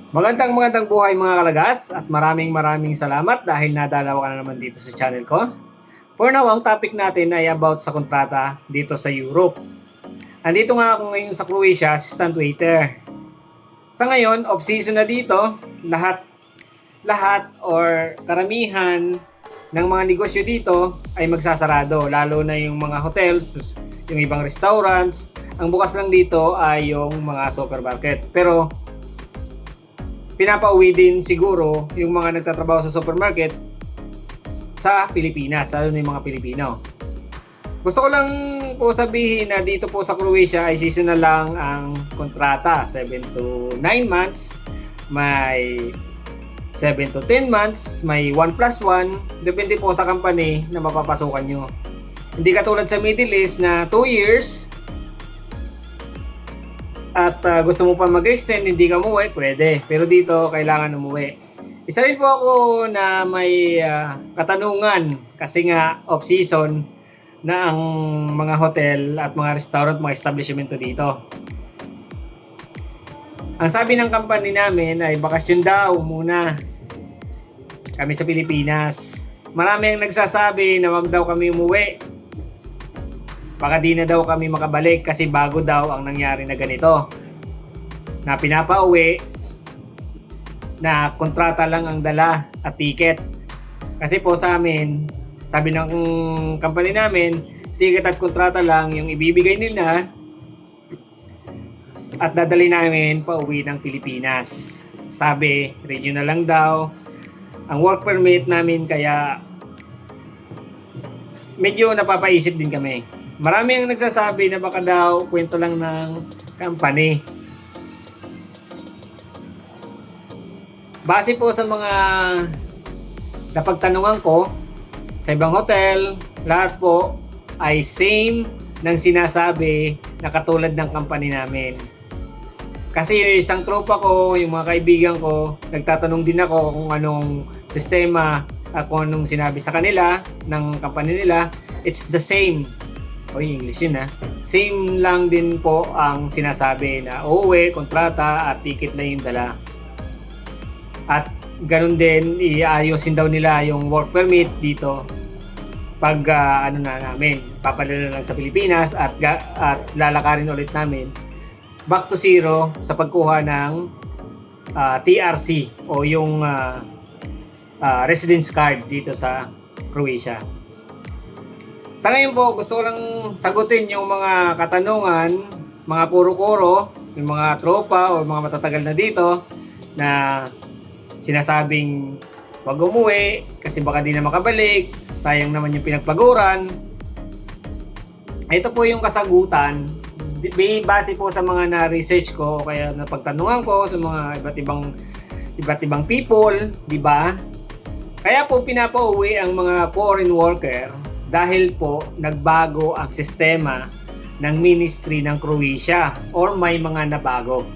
Magandang buhay mga kalagas at maraming salamat dahil nadalaw ka na naman dito sa channel ko. For now, ang topic natin ay about sa kontrata dito sa Europe. Andito nga ako ngayon sa Croatia, assistant waiter. Sa ngayon, off-season na dito, lahat or karamihan ng mga negosyo dito ay magsasarado, lalo na yung mga hotels, yung ibang restaurants. Ang bukas lang dito ay yung mga supermarket. Pero pinapauwi din siguro yung mga nagtatrabaho sa supermarket sa Pilipinas, lalo na yung mga Pilipino. Gusto ko lang po sabihin na dito po sa Croatia ay seasonal lang ang kontrata, 7 to 9 months, may 7 to 10 months, may 1+1, depende po sa company na mapapasukan nyo. Hindi katulad sa Middle East na 2 years, at gusto mo pa mag-extend, hindi ka umuwi, pwede. Pero dito, kailangan umuwi. Isa rin po ako na may katanungan kasi nga off-season na ang mga hotel at mga restaurant, mga establishment dito. Ang sabi ng company namin ay bakasyon daw muna kami sa Pilipinas. Marami ang nagsasabi na wag daw kami umuwi. Baka di na daw kami makabalik kasi bago daw ang nangyari na ganito. Na pinapauwi na kontrata lang ang dala at ticket. Kasi po sa amin, sabi ng company namin, ticket at kontrata lang yung ibibigay nila at dadali namin pauwi ng Pilipinas. Sabi, regional lang daw ang work permit namin, kaya medyo napapaisip din kami. Marami ang nagsasabi na baka daw kwento lang ng company. Base po sa mga napagtanungan ko sa ibang hotel, lahat po ay same ng sinasabi na katulad ng company namin. Kasi yung isang tropa ko, yung mga kaibigan ko, nagtatanong din ako kung anong sistema at kung anong sinabi sa kanila ng company nila. It's the same. English yun ha. Same lang din po ang sinasabi na uuwi, kontrata at ticket lang yung dala. At ganun din, iayusin daw nila yung work permit dito pag namin, papadala lang sa Pilipinas at lalakarin ulit namin back to zero sa pagkuha ng TRC o yung residence card dito sa Croatia. Sa ngayon po, gusto ko lang sagutin yung mga katanungan, mga kuro-kuro, yung mga tropa o mga matatagal na dito na sinasabing wag umuwi kasi baka di na makabalik, sayang naman yung pinagpaguran. Ito po yung kasagutan base po sa mga na-research ko o kaya napagtanungan ko sa mga iba't ibang people, di ba? Kaya po pinapauwi ang mga foreign worker dahil po nagbago ang sistema ng ministry ng Croatia or may mga nabago.